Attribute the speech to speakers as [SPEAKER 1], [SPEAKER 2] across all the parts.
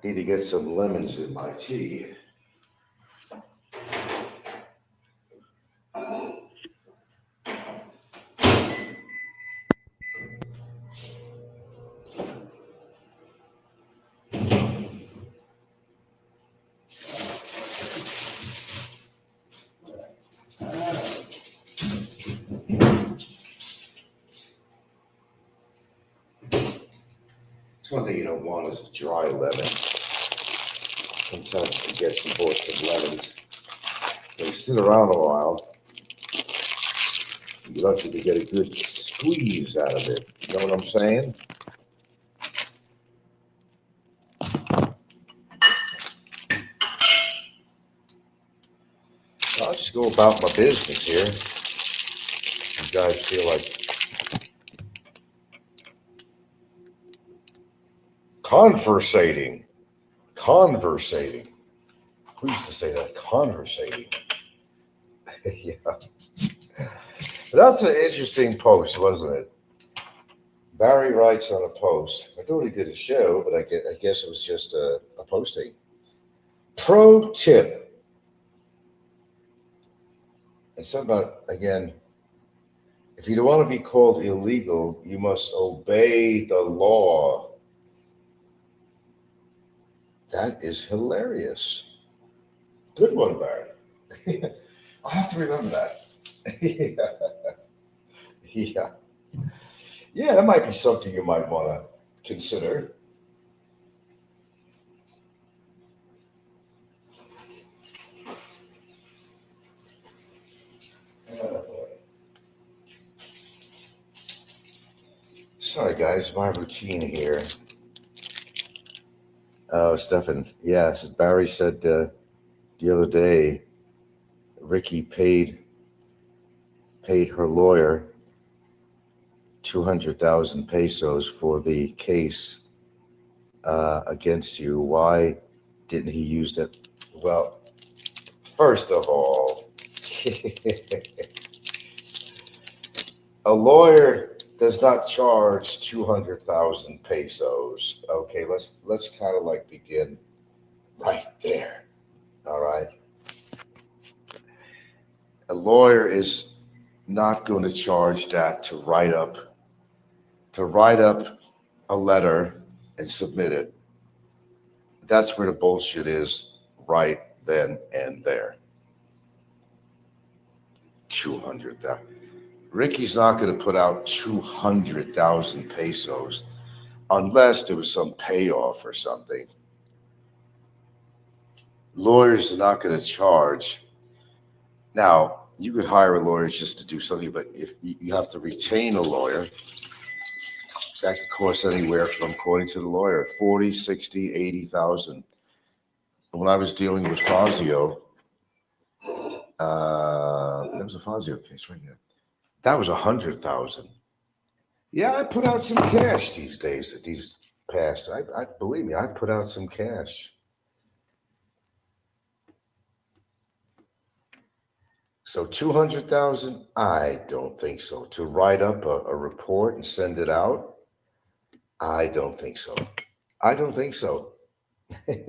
[SPEAKER 1] Need to get some lemons in my tea. It's one thing you don't want is a dry lemon. Sometimes you get some bought some lemons. They sit around a while. You're lucky to get a good squeeze out of it. You know what I'm saying? I'll just go about my business here. You guys feel like conversating. Who used to say that? Conversating. Yeah. That's an interesting post, wasn't it? Barry writes on a post. I thought he did a show, but I guess it was just a posting. Pro tip. And something again, if you don't want to be called illegal, you must obey the law. That is hilarious. Good one, Barry. I'll have to remember that. Yeah. Yeah, that might be something you might want to consider. Sorry, guys, my routine here. Oh, Stefan, yes, Barry said the other day, Ricky paid her lawyer 200,000 pesos for the case against you. Why didn't he use that? Well, first of all, a lawyer does not charge 200,000 pesos. Okay, let's kind of like begin right there. All right. A lawyer is not going to charge that to write up a letter and submit it. That's where the bullshit is right then and there. 200,000. Ricky's not going to put out 200,000 pesos unless there was some payoff or something. Lawyers are not going to charge. Now, you could hire a lawyer just to do something, but if you have to retain a lawyer, that could cost anywhere from, according to the lawyer, 40, 60, 80,000. When I was dealing with Fazio, that was a Fazio case right here. That was 100,000. Yeah, I put out some cash these days. These past, I believe me, I put out some cash. So 200,000, I don't think so. To write up a report and send it out, I don't think so. I don't think so. I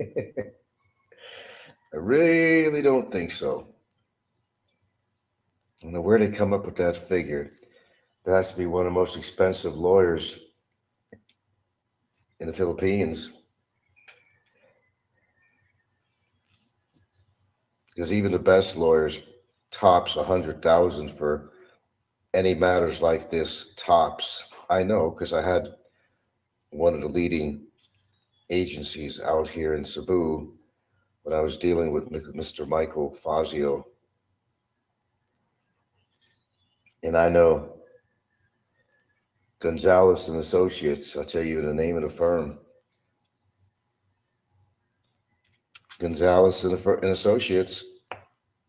[SPEAKER 1] really don't think so. I don't know where they come up with that figure. That has to be one of the most expensive lawyers in the Philippines. Because even the best lawyers tops 100,000 for any matters like this. Tops. I know because I had one of the leading agencies out here in Cebu when I was dealing with Mr. Michael Fazio. And I know Gonzalez and Associates, I'll tell you the name of the firm. Gonzalez and Associates.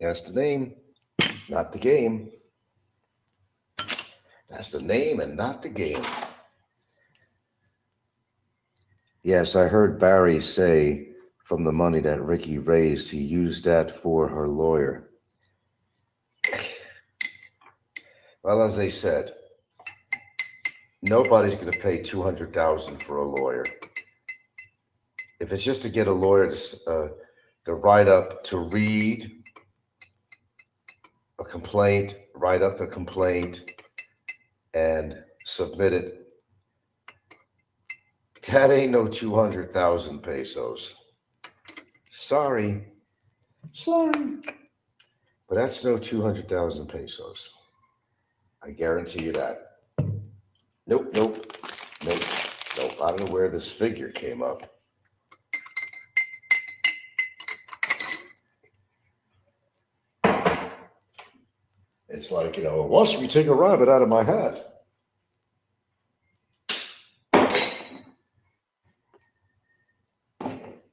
[SPEAKER 1] That's the name, not the game. That's the name and not the game. Yes, I heard Barry say from the money that Ricky raised, he used that for her lawyer. Well, as they said, nobody's going to pay 200,000 for a lawyer. If it's just to get a lawyer to write up, to read a complaint, write up the complaint, and submit it, that ain't no 200,000 pesos. Sorry. Sorry. But that's no 200,000 pesos. I guarantee you that. Nope, nope, nope, nope. I don't know where this figure came up. It's like, watch me take a rabbit out of my hat.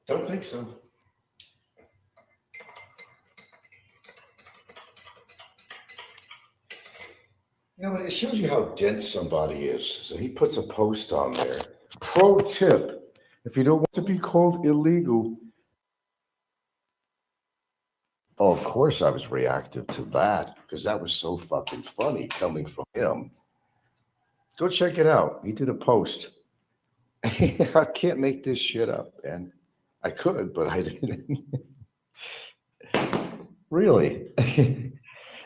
[SPEAKER 1] Don't think so. It shows you how dense somebody is. So he puts a post on there. Pro tip, if you don't want to be called illegal. Oh, of course I was reactive to that because that was so fucking funny coming from him. Go check it out. He did a post. I can't make this shit up, man. I could, but I didn't. Really?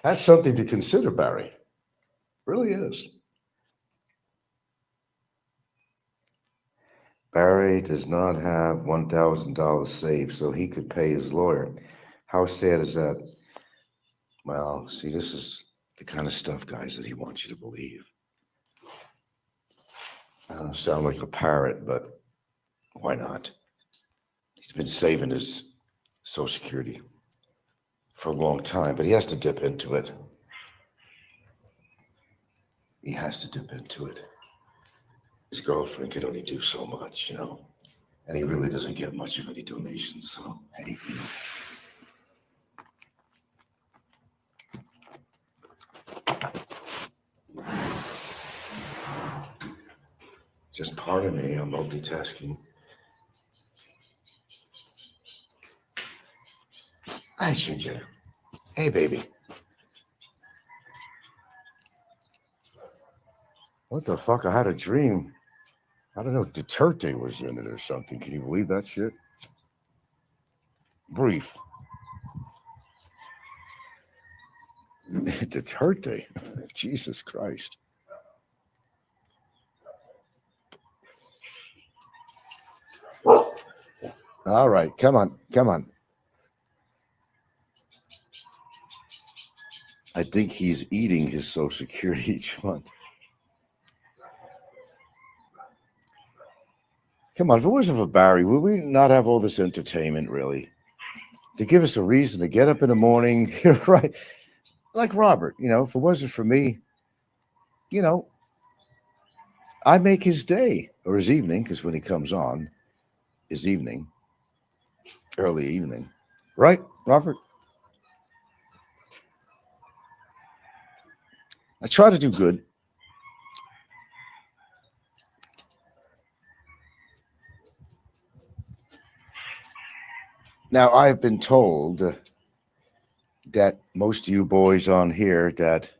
[SPEAKER 1] That's something to consider, Barry. Really is. Barry does not have $1,000 saved so he could pay his lawyer. How sad is that? Well, see, this is the kind of stuff, guys, that he wants you to believe. I don't sound like a parrot, but why not? He's been saving his Social Security for a long time, but he has to dip into it. He has to dip into it. His girlfriend can only do so much, and he really doesn't get much of any donations, so hey, Just pardon me, I'm multitasking. Hi, Ginger. Hey, baby. What the fuck? I had a dream. I don't know, Duterte was in it or something. Can you believe that shit? Brief. Duterte? Jesus Christ. All right, come on. I think he's eating his Social Security each month. Come on, if it wasn't for Barry, would we not have all this entertainment, really? To give us a reason to get up in the morning, right? Like Robert, if it wasn't for me, I make his day or his evening, because when he comes on, his evening, early evening. Right, Robert? I try to do good. Now, I've been told that most of you boys on here that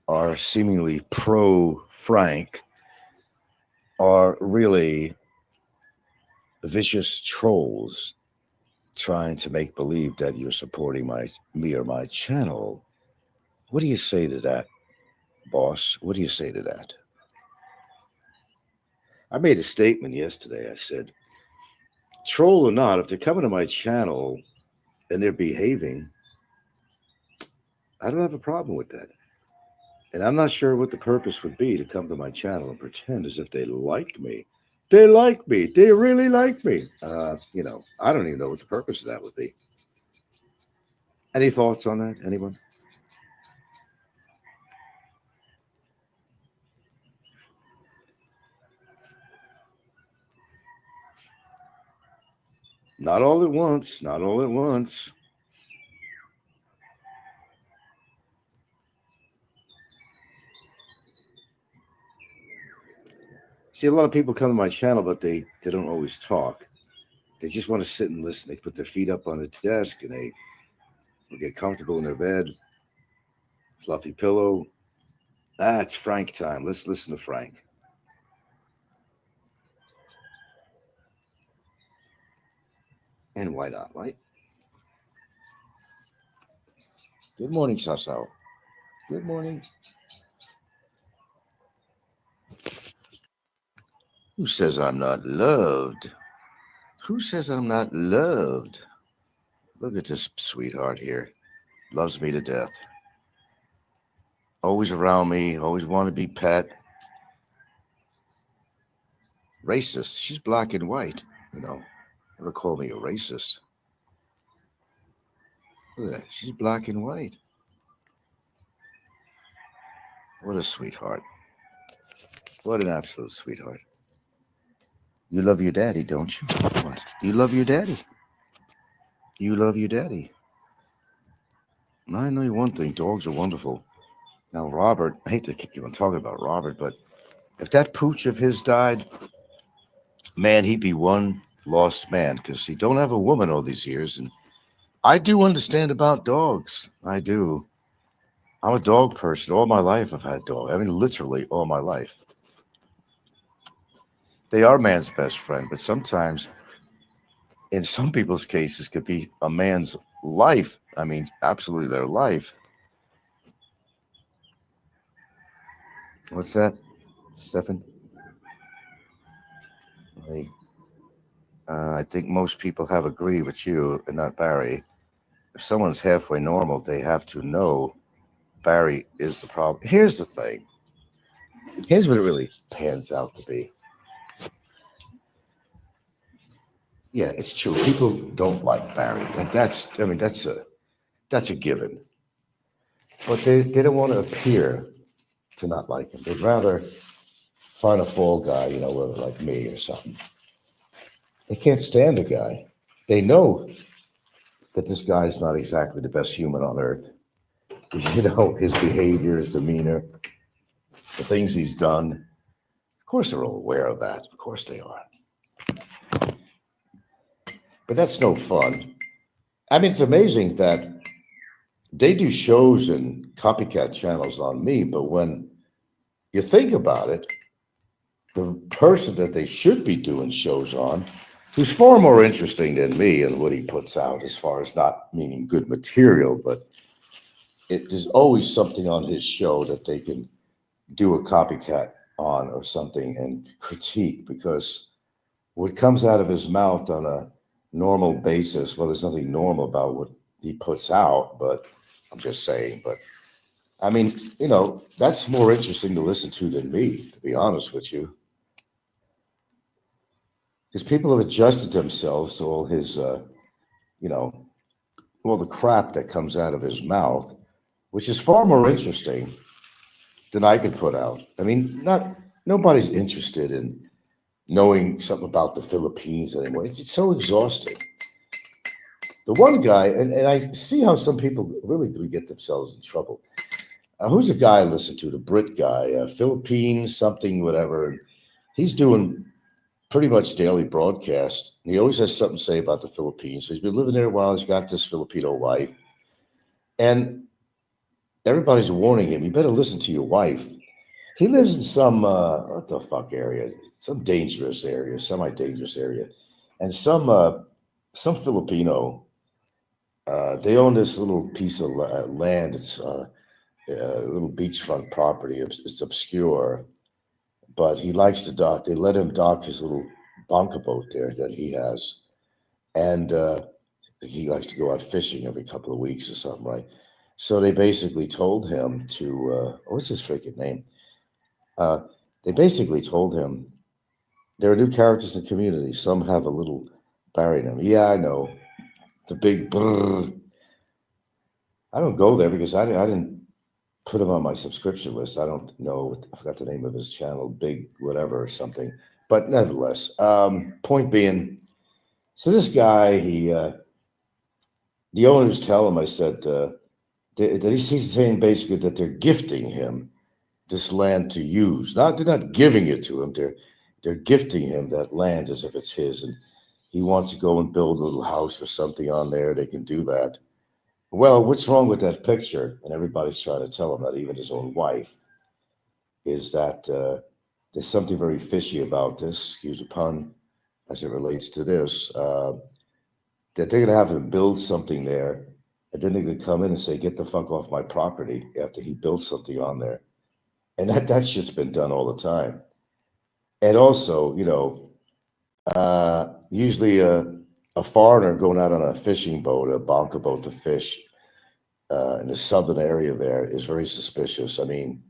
[SPEAKER 1] are seemingly pro-Frank are really vicious trolls trying to make believe that you're supporting me or my channel. What do you say to that, boss? What do you say to that? I made a statement yesterday. I said, troll or not, if they're coming to my channel and they're behaving, I don't have a problem with that. And I'm not sure what the purpose would be to come to my channel and pretend as if they like me. They like me. They really like me. I don't even know what the purpose of that would be. Any thoughts on that? Anyone? Not all at once. Not all at once. See, a lot of people come to my channel, but they don't always talk. They just want to sit and listen. They put their feet up on the desk and they get comfortable in their bed. Fluffy pillow. It's Frank time. Let's listen to Frank. And why not, right? Good morning, Sasao. Good morning. Who says I'm not loved? Who says I'm not loved? Look at this sweetheart here. Loves me to death. Always around me, always want to be pet. Racist. She's black and white, you know. Never call me a racist. Look at that. She's black and white. What a sweetheart. What an absolute sweetheart. You love your daddy, don't you? What? You love your daddy. You love your daddy. I know you one thing. Dogs are wonderful. Now, Robert, I hate to keep on talking about Robert, but if that pooch of his died, man, he'd be one lost man because he don't have a woman all these years. And I do understand about dogs. I do. I'm a dog person. All my life I've had dogs. I mean, literally all my life. They are man's best friend, but sometimes, in some people's cases, could be a man's life. I mean, absolutely their life. What's that, Stefan? Hey, I think most people have agreed with you and not Barry. If someone's halfway normal, they have to know Barry is the problem. Here's the thing. Here's what it really pans out to be. Yeah, it's true. People don't like Barry. I mean, that's a given. But they don't want to appear to not like him. They'd rather find a fall guy, whether like me or something. They can't stand a guy. They know that this guy is not exactly the best human on earth. His behavior, his demeanor, the things he's done. Of course, they're all aware of that. Of course, they are. But that's no fun. I mean, it's amazing that they do shows and copycat channels on me, but when you think about it, the person that they should be doing shows on, who's far more interesting than me and what he puts out, as far as not meaning good material, but there's always something on his show that they can do a copycat on or something and critique, because what comes out of his mouth on a normal basis, well, there's nothing normal about what he puts out, but I'm just saying, but I mean, that's more interesting to listen to than me, to be honest with you. Because people have adjusted themselves to all his, you know, all the crap that comes out of his mouth, which is far more interesting than I could put out. I mean, nobody's interested in knowing something about the Philippines anymore. It's so exhausting. The one guy, and I see how some people really do get themselves in trouble. Who's a guy I listen to? The Brit guy, Philippines, something, whatever. He's doing pretty much daily broadcast. He always has something to say about the Philippines. So he's been living there a while. He's got this Filipino wife. And everybody's warning him, you better listen to your wife. He lives in some, what the fuck area? Some dangerous area, semi-dangerous area. And some Filipino, they own this little piece of land. It's a little beachfront property. It's obscure, but he likes to dock. They let him dock his little bonka boat there that he has. And he likes to go out fishing every couple of weeks or something, right? So they basically told him to, what's his freaking name? Uh, they basically told him there are new characters in the community. Some have a little Barry in them. Yeah, I know. The big brrr. I don't go there because I didn't put him on my subscription list. I don't know. I forgot the name of his channel, Big whatever or something. But nevertheless, point being, so this guy, the owners tell him, I said, that he's saying basically that they're gifting him this land to use. They're not giving it to him. They're gifting him that land as if it's his, and he wants to go and build a little house or something on there. They can do that. Well, what's wrong with that picture? And everybody's trying to tell him that, even his own wife, is that there's something very fishy about this, excuse the pun, as it relates to this. that they're going to have him build something there, and then they're going to come in and say, "Get the fuck off my property," after he built something on there, and that shit's been done all the time. And also, usually a foreigner going out on a fishing boat, a bonker boat to fish in the southern area there is very suspicious. I mean,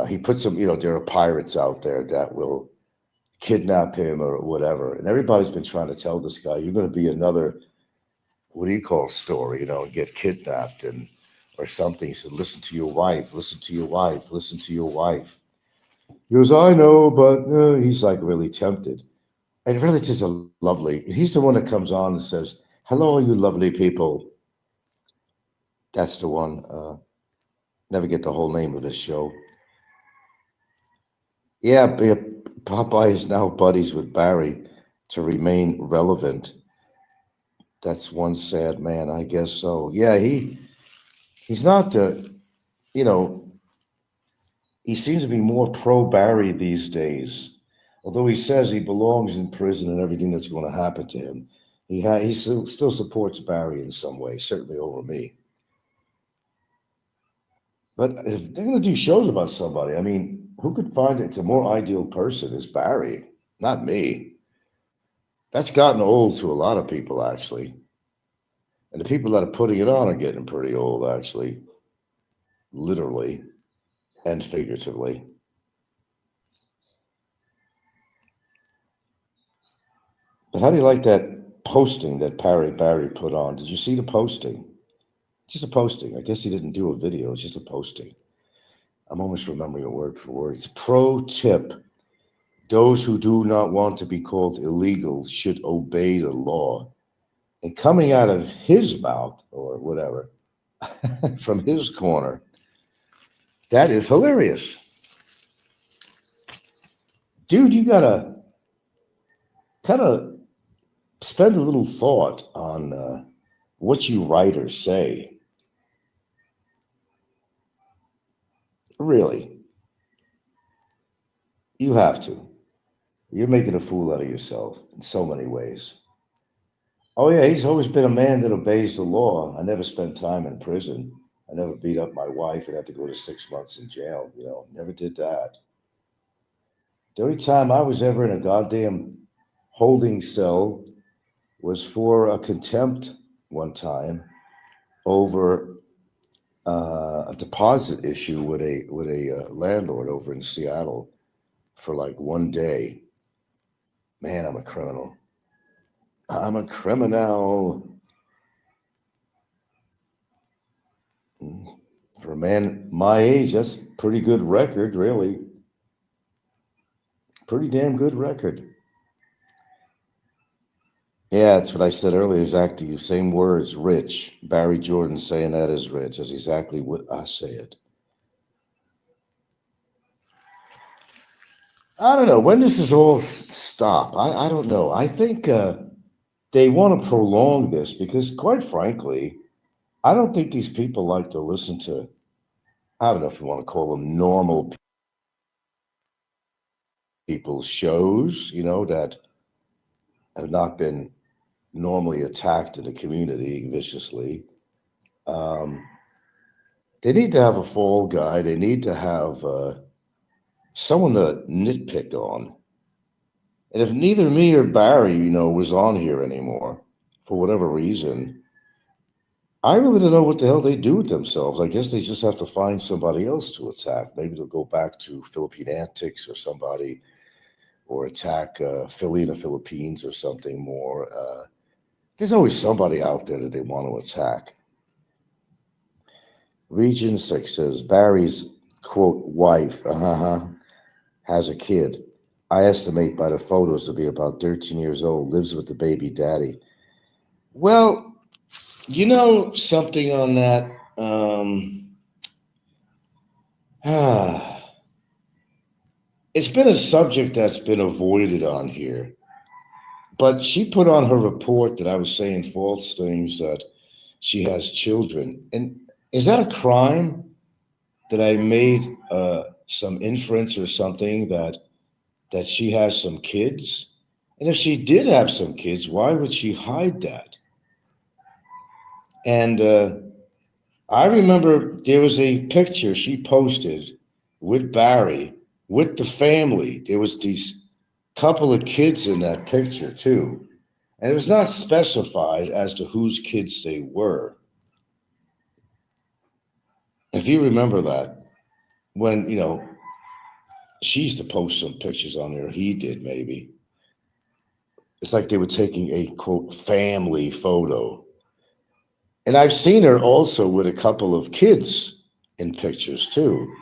[SPEAKER 1] he puts some, there are pirates out there that will kidnap him or whatever. And everybody's been trying to tell this guy, you're going to be another, what do you call story, and get kidnapped and or something. He said, listen to your wife, listen to your wife, listen to your wife. He goes, I know, but he's like really tempted. And really just a lovely, he's the one that comes on and says, hello, you lovely people. That's the one. Never get the whole name of his show. Yeah, Popeye is now buddies with Barry to remain relevant. That's one sad man, I guess so. Yeah, he's not you know, he seems to be more pro Barry these days. Although he says he belongs in prison and everything that's going to happen to him, he still supports Barry in some way, certainly over me. But if they're going to do shows about somebody, I mean, who could find it's a more ideal person is Barry, not me. That's gotten old to a lot of people, actually. And the people that are putting it on are getting pretty old, actually, literally and figuratively. But how do you like that posting that Barry put on? Did you see the posting? Just a posting. I guess he didn't do a video. It's just a posting. I'm almost remembering it word for word. It's pro tip. Those who do not want to be called illegal should obey the law. And coming out of his mouth or whatever, from his corner, that is hilarious. Dude, you gotta kind of spend a little thought on what you write or say. Really, you have to. You're making a fool out of yourself in so many ways. Oh, yeah, he's always been a man that obeys the law. I never spent time in prison. I never beat up my wife and had to go to 6 months in jail. Never did that. The only time I was ever in a goddamn holding cell was for a contempt one time over a deposit issue with a landlord over in Seattle for like one day. Man, I'm a criminal. I'm a criminal. For a man my age, that's a pretty good record, really. Pretty damn good record. Yeah, that's what I said earlier. Exactly the same words, rich. Barry Jordan saying that is rich. That's exactly what I said. I don't know. When does this all stop? I don't know. I think they want to prolong this because, quite frankly, I don't think these people like to listen to, I don't know if you want to call them normal people's shows, that have not been normally attacked in the community viciously. Um, they need to have a fall guy. They need to have someone to nitpick on. And if neither me or Barry, was on here anymore for whatever reason, I really don't know what the hell they do with themselves. I guess they just have to find somebody else to attack. Maybe they'll go back to Philippine Antics or somebody, or attack Philly in the Philippines or something more. There's always somebody out there that they want to attack. Region 6 says Barry's, quote, wife has a kid. I estimate by the photos to be about 13 years old, lives with the baby daddy. Well, something on that. It's been a subject that's been avoided on here. But she put on her report that I was saying false things, that she has children. And is that a crime that I made some inference or something that she has some kids? And if she did have some kids, why would she hide that? And I remember there was a picture she posted with Barry, with the family. There was these couple of kids in that picture too. And it was not specified as to whose kids they were. If you remember that, when, she used to post some pictures on there, he did maybe. It's like they were taking a quote family photo. And I've seen her also with a couple of kids in pictures too.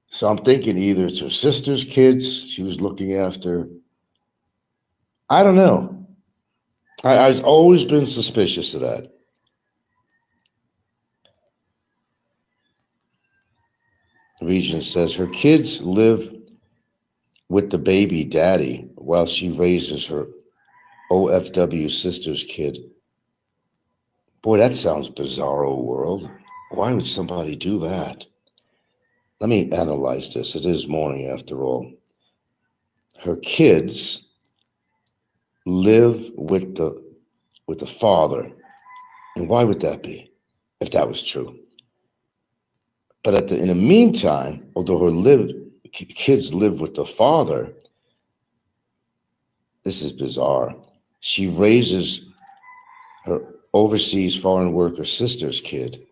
[SPEAKER 1] So I'm thinking either it's her sister's kids she was looking after. I don't know. I've always been suspicious of that. Regent says her kids live with the baby daddy while she raises her OFW sister's kid. Boy, that sounds bizarro world. Why would somebody do that? Let me analyze this. It is morning after all. Her kids live with the father. And why would that be if that was true? But in the meantime, although kids live with the father, this is bizarre. She raises her overseas foreign worker sister's kid,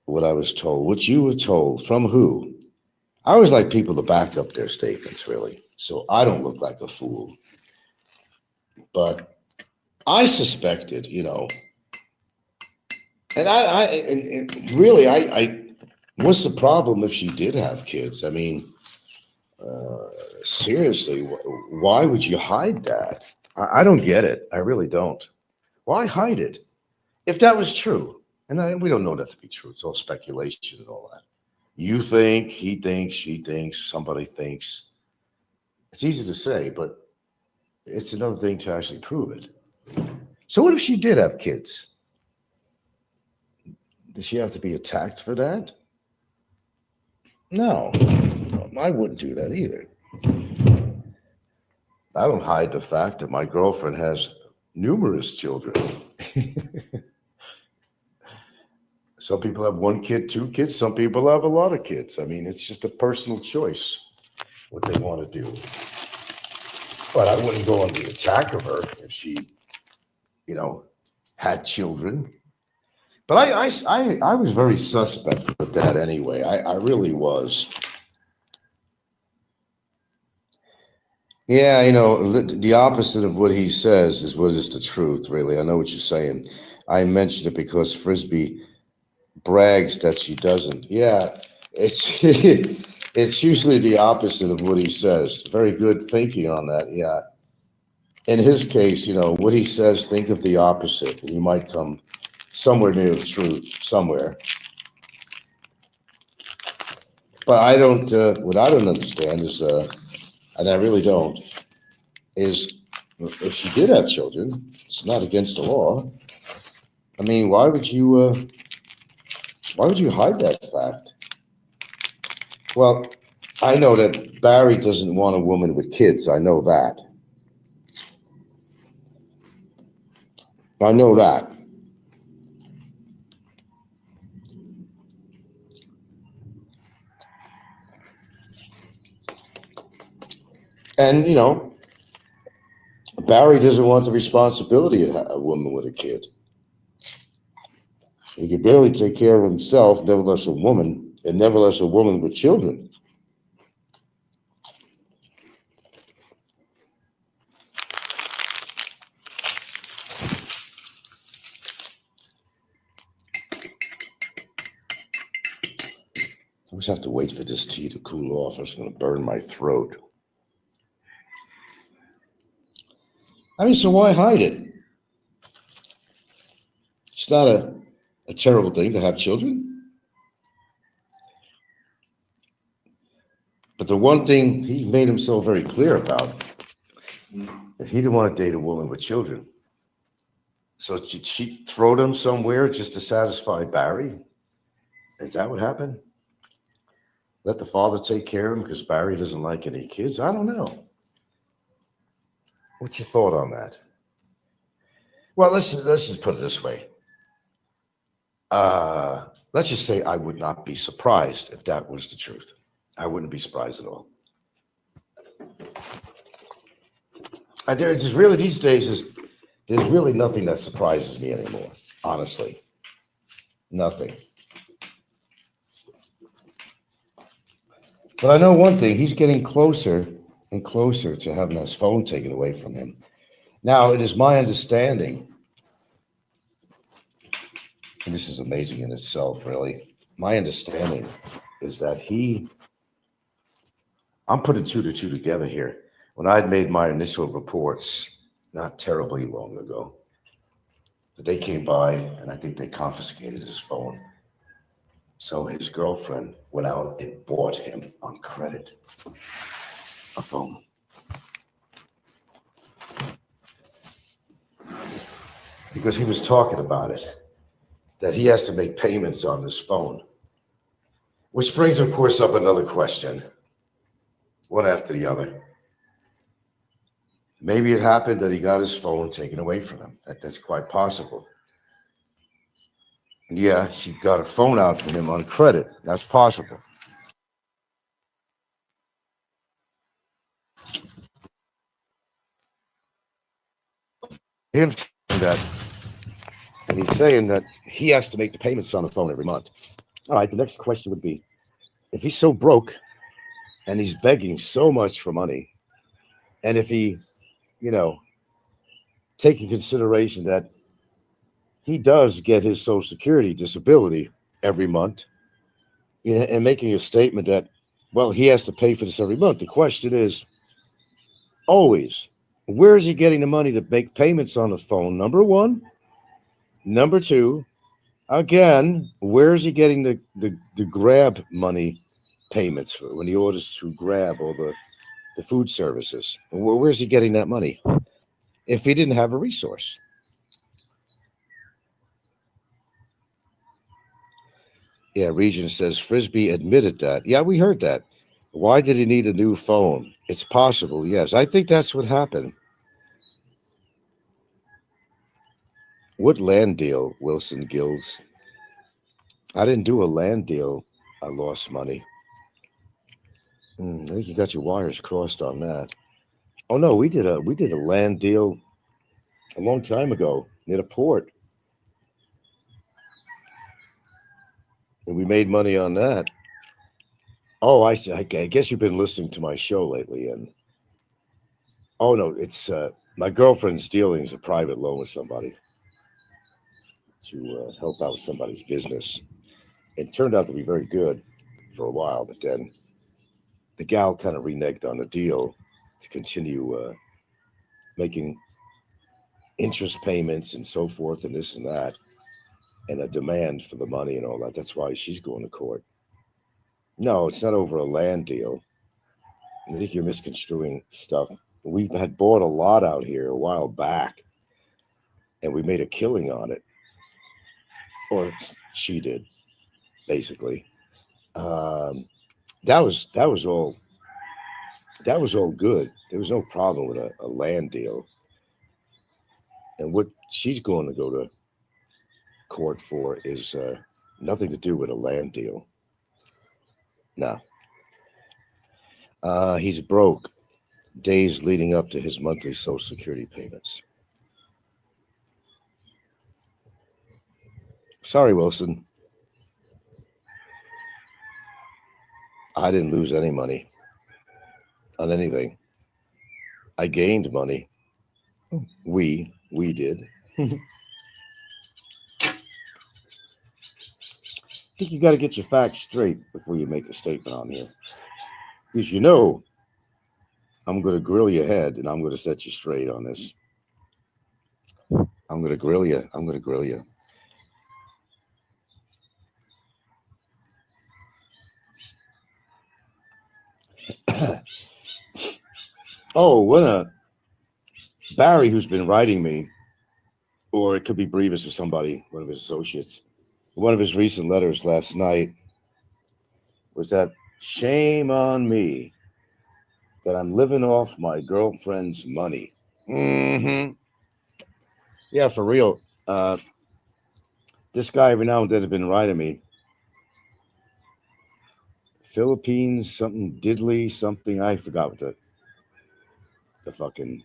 [SPEAKER 1] what I was told, what you were told, from who? I always like people to back up their statements, really, so I don't look like a fool. But I suspected, and and really, what's the problem if she did have kids? I mean, seriously, why would you hide that? I don't get it. I really don't. Why hide it? If that was true, and we don't know that to be true, it's all speculation and all that. You think, he thinks, she thinks, somebody thinks. It's easy to say, but it's another thing to actually prove it. So, what if she did have kids? Does she have to be attacked for that? No, I wouldn't do that either. I don't hide the fact that my girlfriend has numerous children. Some people have one kid, two kids. Some people have a lot of kids. I mean, it's just a personal choice what they want to do. But I wouldn't go on the attack of her if she, had children. But I was very suspect with that anyway. I really was. Yeah, the opposite of what he says is what is the truth, really. I know what you're saying. I mentioned it because Frisbee brags that she doesn't. Yeah, it's it's usually the opposite of what he says. Very good thinking on that. Yeah. In his case, what he says, think of the opposite, and you might come somewhere near the truth, somewhere. But I don't, what I don't understand is, and I really don't, is if she did have children, it's not against the law. I mean, why would you hide that fact? Well, I know that Barry doesn't want a woman with kids. I know that. I know that. And, Barry doesn't want the responsibility of a woman with a kid. He can barely take care of himself, nevertheless a woman, and nevertheless a woman with children. I always have to wait for this tea to cool off. It's going to burn my throat. I mean, so why hide it? It's not a terrible thing to have children. But the one thing he made himself very clear about is he didn't want to date a woman with children. So did she throw them somewhere just to satisfy Barry? Is that what happened? Let the father take care of him because Barry doesn't like any kids? I don't know. What's your thought on that? Well, let's just put it this way. Let's just say I would not be surprised if that was the truth. I wouldn't be surprised at all. There's really these days there's really nothing that surprises me anymore. Honestly, nothing. But I know one thing: he's getting closer and closer to having his phone taken away from him. Now, it is my understanding, and this is amazing in itself, really. My understanding is that I'm putting two to two together here. When I had made my initial reports, not terribly long ago, that they came by and I think they confiscated his phone. So his girlfriend went out and bought him on credit a phone. Because he was talking about it, that he has to make payments on this phone. Which brings, of course, up another question, one after the other. Maybe it happened that he got his phone taken away from him. That's quite possible. Yeah, she got a phone out from him on credit. That's possible. Him saying that, and he's saying that he has to make the payments on the phone every month. All right, the next question would be, if he's so broke and he's begging so much for money, and if he, you know, take in consideration that he does get his Social Security disability every month, and making a statement that, well, he has to pay for this every month. The question is always, where is he getting the money to make payments on the phone? Number one. Number two, again, where is he getting the Grab money payments for when he orders through Grab or the food services? Where's he getting that money if he didn't have a resource? Yeah, Regent says Frisbee admitted that. Yeah, we heard that. Why did he need a new phone? It's possible, yes. I think that's what happened. What land deal, Wilson Gills? I didn't do a land deal. I lost money. I think you got your wires crossed on that. Oh no, we did a land deal a long time ago near the port, and we made money on that. Oh, I see. I guess you've been listening to my show lately, and oh no, it's my girlfriend's dealing is a private loan with somebody to help out with somebody's business. It turned out to be very good for a while, but then the gal kind of reneged on the deal to continue making interest payments and so forth and this and that, and a demand for the money and all that. That's why she's going to court. No, it's not over a land deal. I think you're misconstruing stuff. We had bought a lot out here a while back, and we made a killing on it, or she did, basically. Um, that was all good. There was no problem with a land deal, and what she's going to go to court for is nothing to do with a land deal. No, he's broke. Days leading up to his monthly Social Security payments. Sorry, Wilson. I didn't lose any money on anything. I gained money. We did. I think you got to get your facts straight before you make a statement on here. Because I'm going to grill your head and I'm going to set you straight on this. I'm going to grill you. I'm going to grill you. Oh, Barry, who's been writing me, or it could be Brevis or somebody, one of his associates. One of his recent letters last night was that shame on me that I'm living off my girlfriend's money. Yeah, for real. This guy every now and then has been writing me Philippines something diddly something. I forgot what the fucking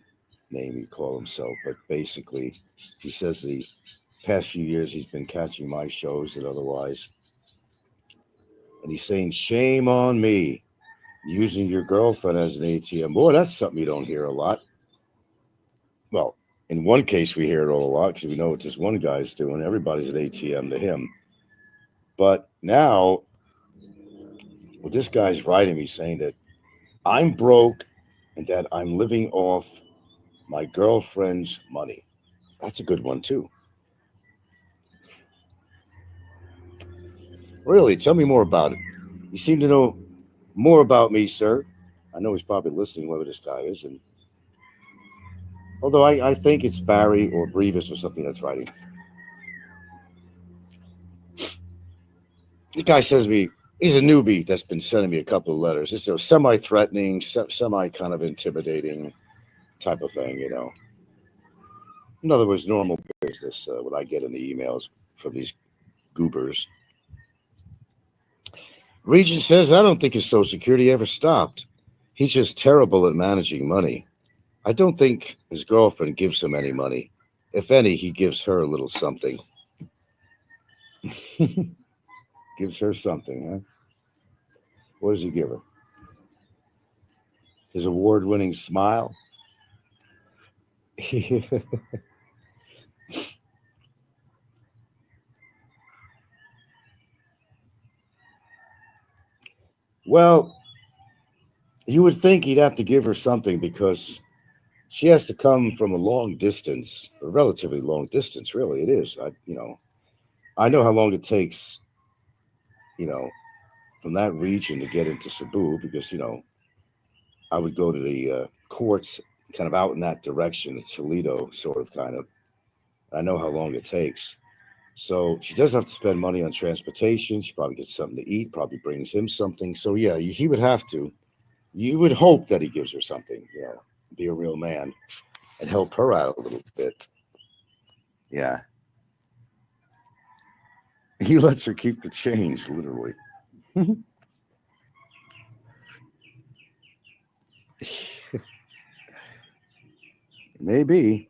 [SPEAKER 1] name he called himself, but basically he says the past few years he's been catching my shows and otherwise, and he's saying shame on me using your girlfriend as an ATM. Boy, that's something you don't hear a lot. Well, in one case we hear it all a lot because we know what this one guy's doing. Everybody's an ATM to him. But now, what this guy's writing me saying that I'm broke and that I'm living off my girlfriend's money. That's a good one too. Really, tell me more about it. You seem to know more about me, sir. I know he's probably listening, whoever this guy is, and although I think it's Barry or Brevis or something that's writing. The guy sends me, he's a newbie that's been sending me a couple of letters. It's a semi-threatening, semi kind of intimidating type of thing, you know. In other words, normal business, what I get in the emails from these goobers. Regent says, I don't think his Social Security ever stopped. He's just terrible at managing money. I don't think his girlfriend gives him any money. If any, he gives her a little something. Gives her something, huh? What does he give her? His award winning smile? Well, you would think he'd have to give her something because she has to come from a long distance, a relatively long distance, really. It is. I know how long it takes, you know, from that region to get into Cebu because, I would go to the courts kind of out in that direction, Toledo, sort of kind of. I know how long it takes. So she does have to spend money on transportation. She probably gets something to eat, probably brings him something. So, yeah, he would have to. You would hope that he gives her something, be a real man and help her out a little bit. Yeah. He lets her keep the change, literally. Maybe.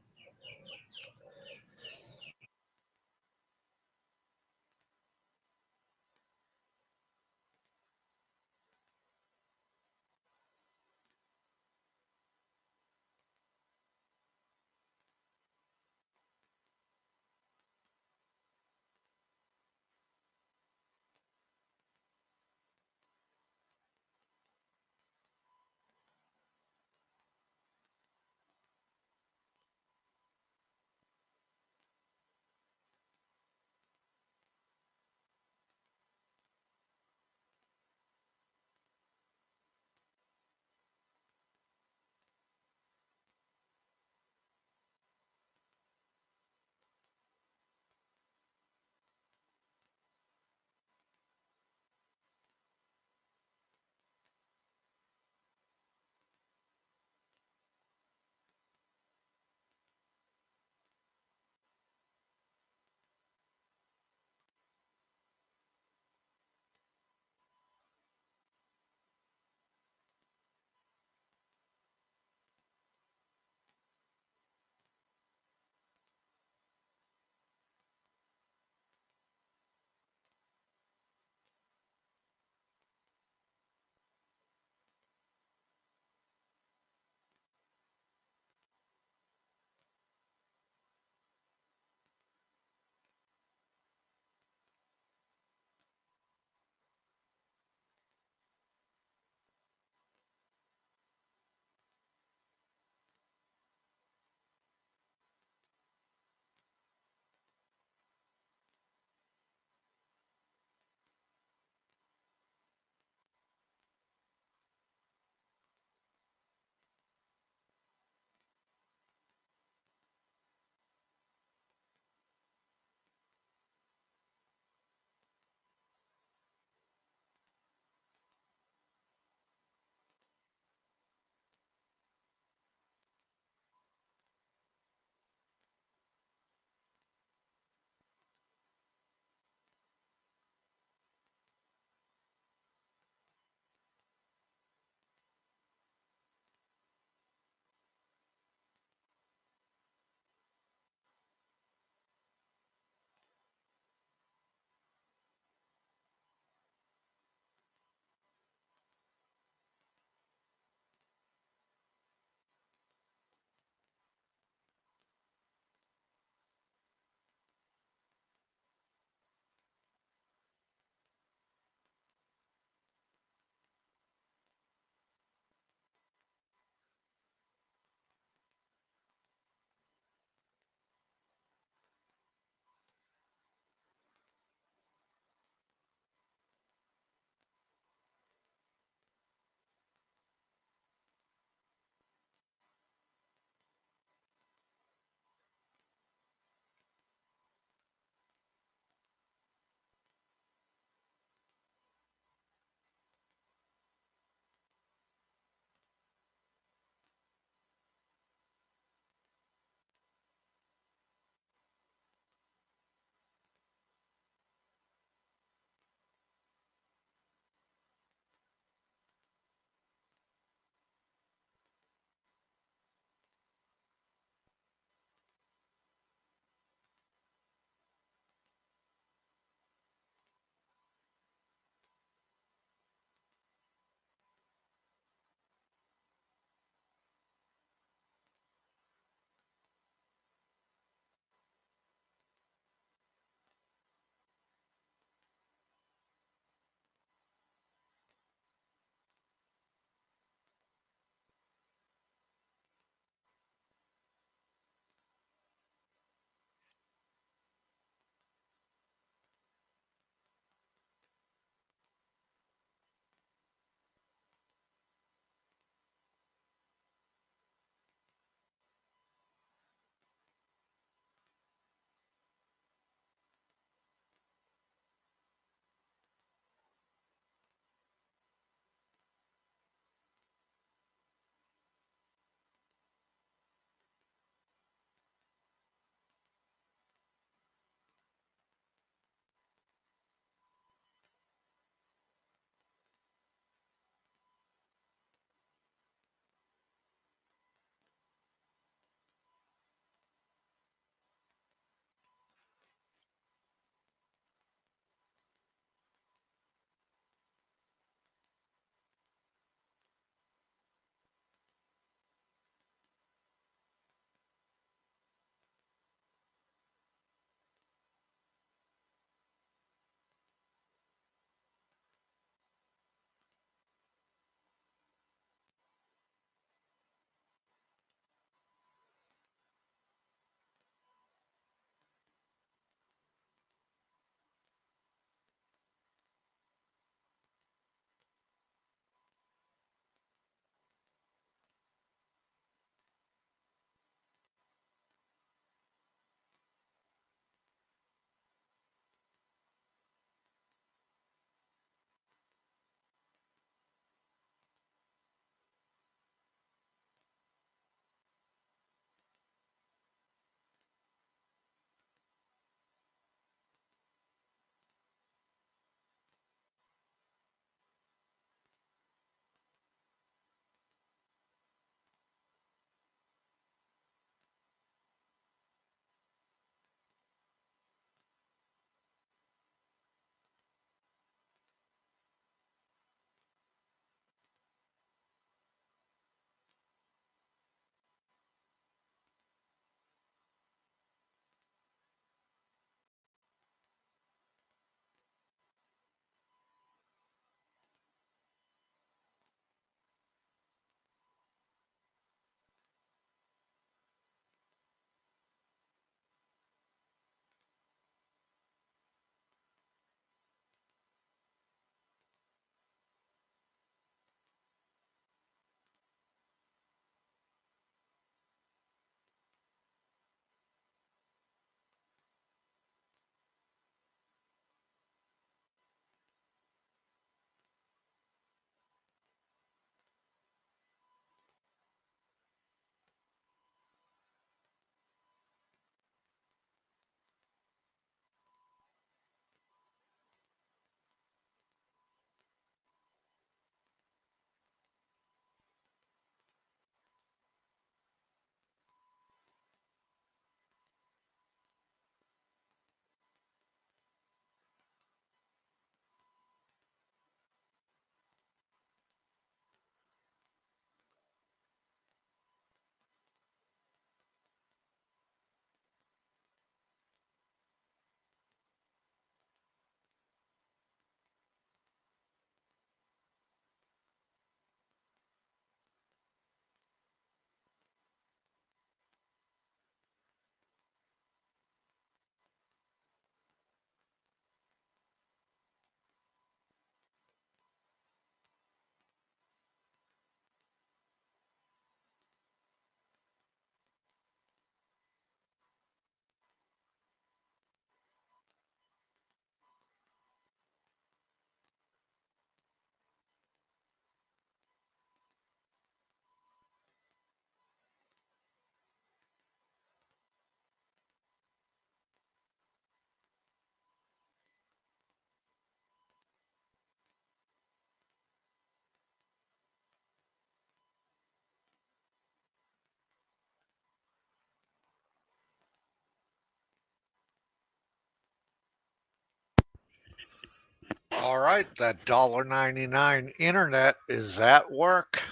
[SPEAKER 2] All right, that $1.99 internet is at work.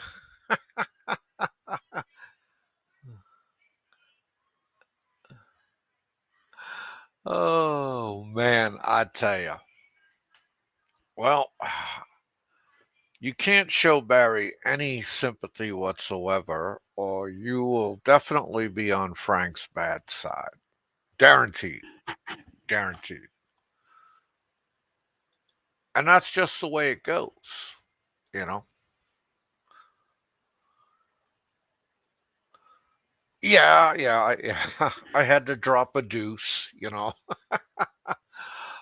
[SPEAKER 2] Oh man, I tell you. Well, you can't show Barry any sympathy whatsoever, or you will definitely be on Frank's bad side. Guaranteed. Guaranteed. And that's just the way it goes, you know? Yeah. I had to drop a deuce. All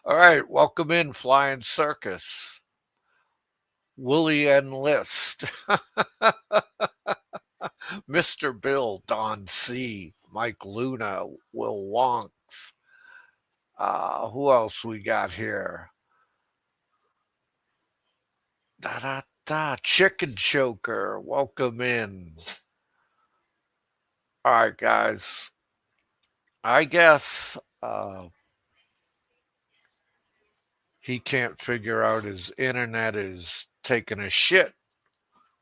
[SPEAKER 2] right, welcome in, Flying Circus. Willie Enlist, Mr. Bill, Don C, Mike Luna, Will Wonks. Who else we got here? Da da da, Chicken Choker, welcome in. All right, guys. I guess he can't figure out his internet is taking a shit,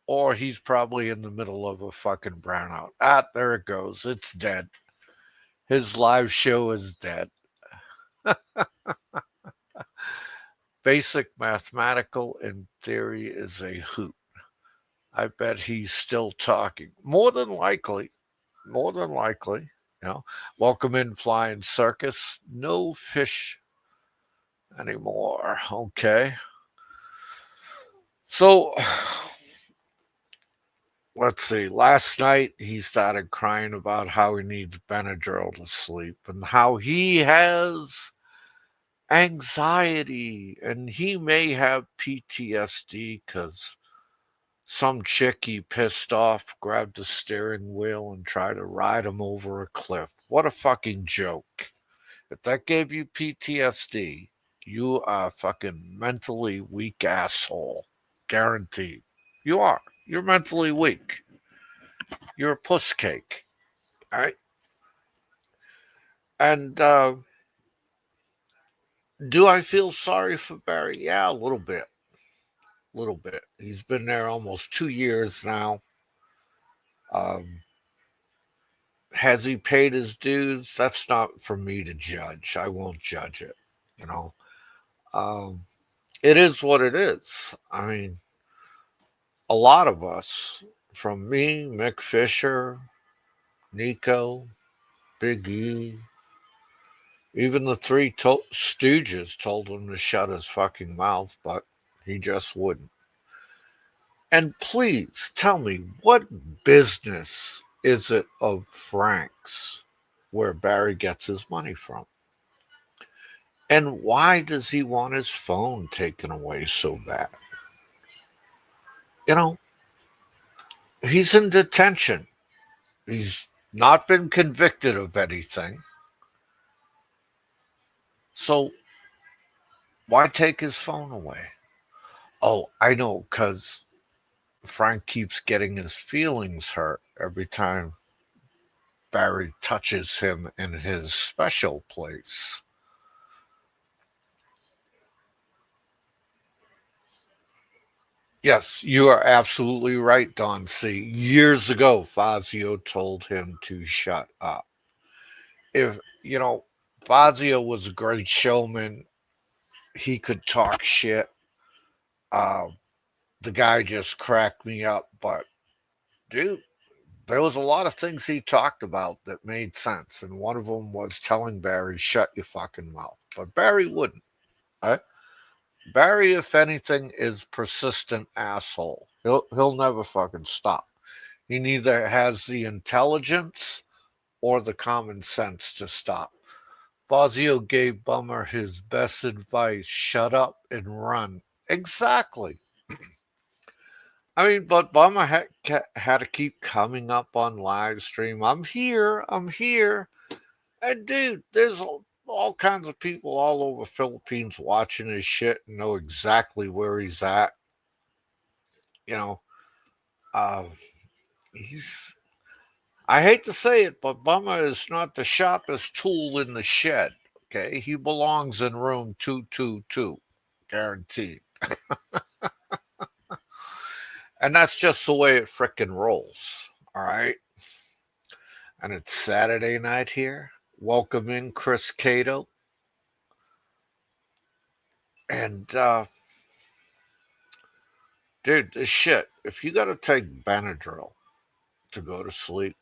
[SPEAKER 2] or he's probably in the middle of a fucking brownout. There it goes. It's dead. His live show is dead. Basic mathematical in theory is a hoot. I bet he's still talking. More than likely. More than likely. You know. Welcome in, Flying Circus. No fish anymore. Okay. So let's see. Last night he started crying about how he needs Benadryl to sleep and how he has anxiety and he may have PTSD because some chick he pissed off grabbed the steering wheel and tried to ride him over a cliff. What a fucking joke. If that gave you PTSD, you are a fucking mentally weak asshole. Guaranteed. You are. You're mentally weak. You're a puss cake. All right. And do I feel sorry for Barry? Yeah, a little bit. A little bit. He's been there almost 2 years now. Um, has he paid his dues? That's not for me to judge. I won't judge it. You know, um, it is what it is. I mean, a lot of us, from me, Mick Fisher, Nico, Big E, even the three Stooges told him to shut his fucking mouth, but he just wouldn't. And please tell me, what business is it of Frank's where Barry gets his money from? And why does he want his phone taken away so bad? You know, he's in detention. He's not been convicted of anything. So why take his phone away? Oh, I know, because Frank keeps getting his feelings hurt every time Barry touches him in his special place. Yes, you are absolutely right, Don C. Years ago, Fazio told him to shut up. If, Fazio was a great showman, he could talk shit. Uh, the guy just cracked me up, but dude, there was a lot of things he talked about that made sense, and one of them was telling Barry, "Shut your fucking mouth." But Barry wouldn't. Right? Barry, if anything, is persistent asshole. He'll never fucking stop. He neither has the intelligence or the common sense to stop. Fazio gave Bummer his best advice: shut up and run. Exactly. I mean, but Bummer had to keep coming up on live stream. I'm here. I'm here. And dude, there's all kinds of people all over Philippines watching his shit and know exactly where he's at. You know, uh, he's. I hate to say it, but Bummer is not the sharpest tool in the shed. Okay, he belongs in room 222, guaranteed. And that's just the way it frickin' rolls. All right. And it's Saturday night here. Welcome in Chris Cato. And, dude, this shit, if you gotta take Benadryl to go to sleep,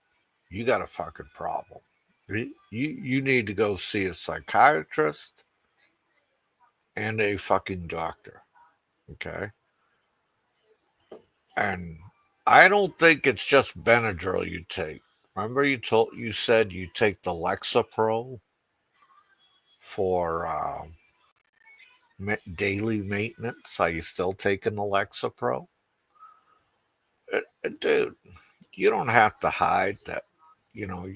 [SPEAKER 2] you got a fucking problem. You need to go see a psychiatrist and a fucking doctor. Okay. And I don't think it's just Benadryl you take. Remember you said you take the Lexapro for daily maintenance. Are you still taking the Lexapro? Dude, you don't have to hide that. You know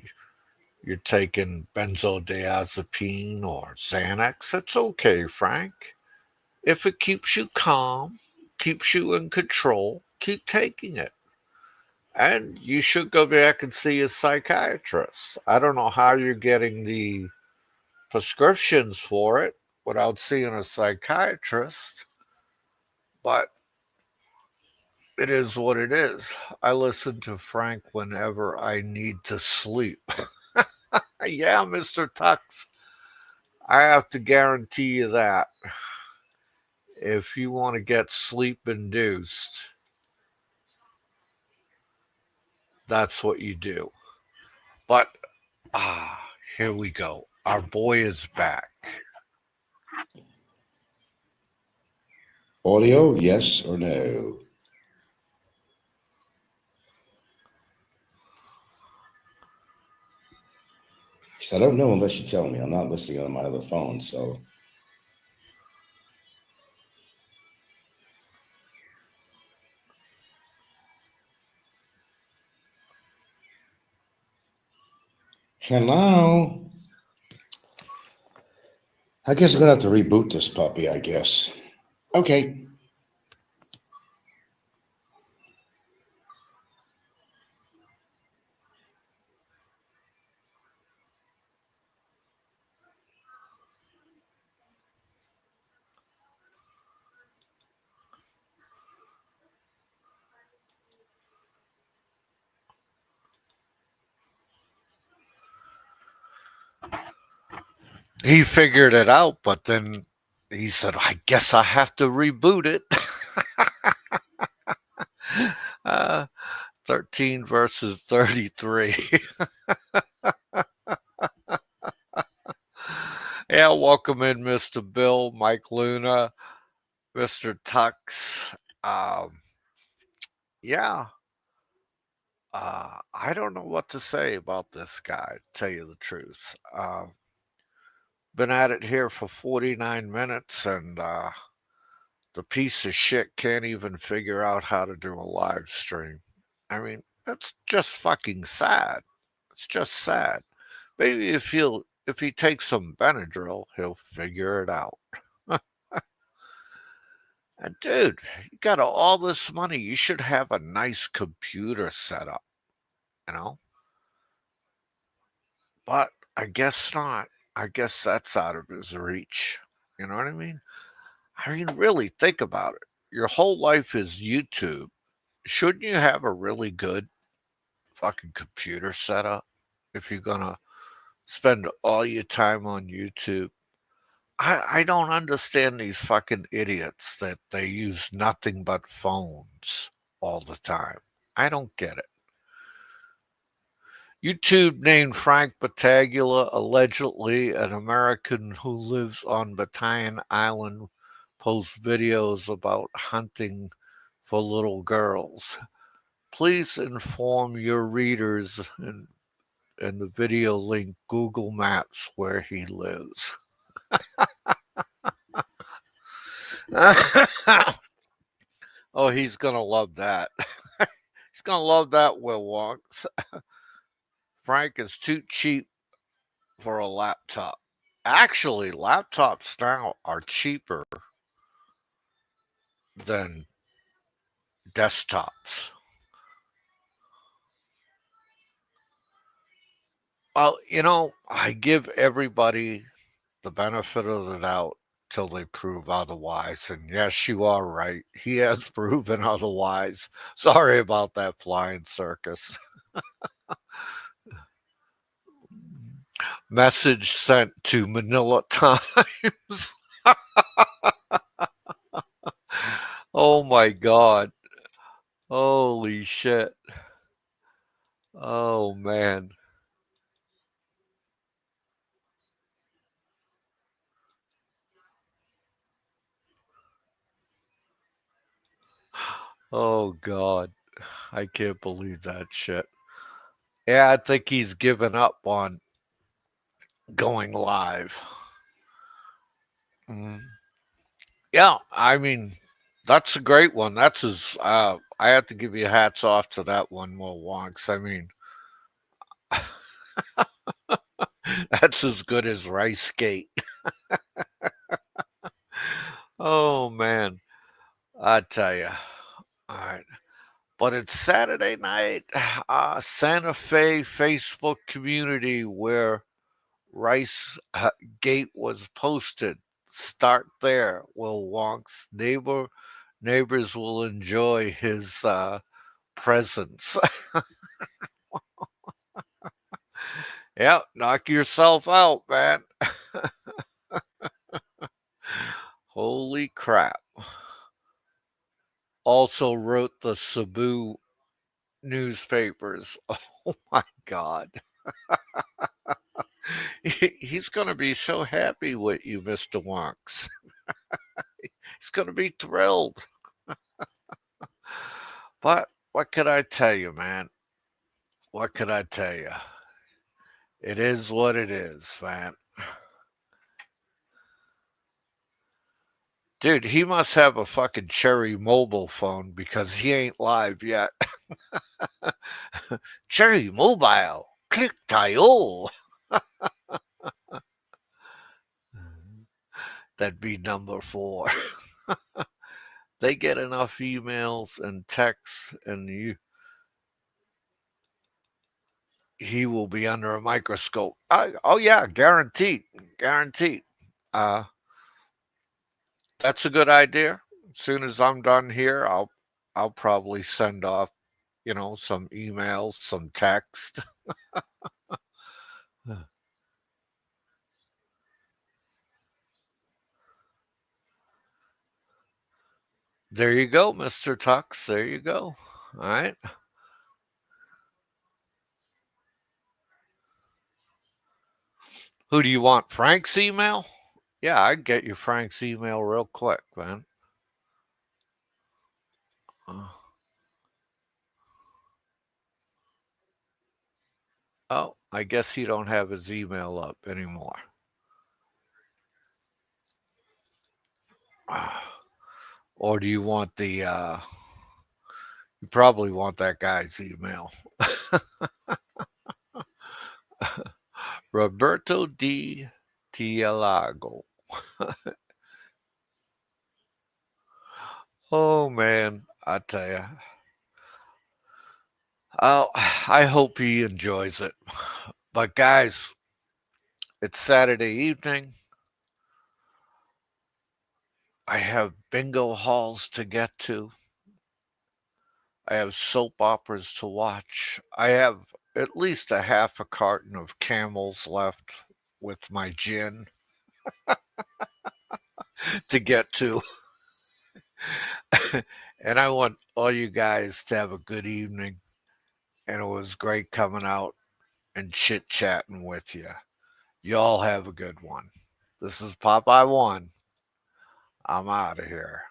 [SPEAKER 2] you're taking benzodiazepine or Xanax. It's okay, Frank. If it keeps you calm, keeps you in control, keep taking it. And you should go back and see a psychiatrist. I don't know how you're getting the prescriptions for it without seeing a psychiatrist, but it is what it is. I listen to Frank whenever I need to sleep. Yeah, Mr. Tux, I have to guarantee you that if you want to get sleep induced, that's what you do. But here we go. Our boy is back.
[SPEAKER 1] Audio, yes or no? Because I don't know unless you tell me. I'm not listening on my other phone, so. Hello? I guess I'm going to have to reboot this puppy, I guess. Okay.
[SPEAKER 2] He figured it out, but then he said, I guess I have to reboot it. uh, 13 versus 33. Yeah, welcome in, Mr. Bill, Mike Luna, Mr. Tux. Um, yeah, I don't know what to say about this guy, to tell you the truth. Been at it here for 49 minutes, and the piece of shit can't even figure out how to do a live stream. I mean, that's just fucking sad. It's just sad. Maybe if he takes some Benadryl, he'll figure it out. And dude, you got all this money. You should have a nice computer set up, you know? But I guess not. I guess that's out of his reach. You know what I mean? I mean, really think about it. Your whole life is YouTube. Shouldn't you have a really good fucking computer setup if you're gonna spend all your time on YouTube? I don't understand these fucking idiots that they use nothing but phones all the time. I don't get it. YouTube named Frank Battaglia allegedly an American who lives on Bataille Island posts videos about hunting for little girls. Please inform your readers in the video link Google Maps where he lives. Oh, he's gonna love that. He's gonna love that, Will Wonks. Frank is too cheap for a laptop. Actually, laptops now are cheaper than desktops. Well, I give everybody the benefit of the doubt till they prove otherwise. And yes, you are right. He has proven otherwise. Sorry about that flying circus. Message sent to Manila Times. Oh my God. Holy shit. Oh man. Oh God. I can't believe that shit. Yeah, I think he's given up on going live. Mm. Yeah, I mean, that's a great one. That's his. I have to give you hats off to that one, Mo Wonks. I mean, that's as good as Rice Skate. Oh man, I tell you. All right, but it's Saturday night. Santa Fe Facebook community where Rice Gate was posted. Start there. Will Wonk's neighbors will enjoy his presence. Yeah, knock yourself out, man. Holy crap. Also wrote the Cebu newspapers. Oh my God. He's going to be so happy with you, Mr. Wonks. He's going to be thrilled. But what could I tell you, man? What could I tell you? It is what it is, man. Dude, he must have a fucking cherry mobile phone because he ain't live yet. Cherry mobile. Click tayo. That'd be number 4. They get enough emails and texts, and he will be under a microscope. Oh yeah, guaranteed, guaranteed. Uh, that's a good idea. As soon as I'm done here, I'll probably send off, some emails, some text. There you go, Mister Tux. There you go. All right. Who do you want? Frank's email? Yeah, I can get you Frank's email real quick, man. Uh, Oh, I guess you don't have his email up anymore. Or do you want you probably want that guy's email. Roberto D. Tialago. Oh man, I tell you. Oh, I hope he enjoys it. But guys, it's Saturday evening. I have bingo halls to get to. I have soap operas to watch. I have at least a half a carton of camels left with my gin to get to. And I want all you guys to have a good evening. And it was great coming out and chit chatting with you. Y'all have a good one. This is Popeye One. I'm out of here.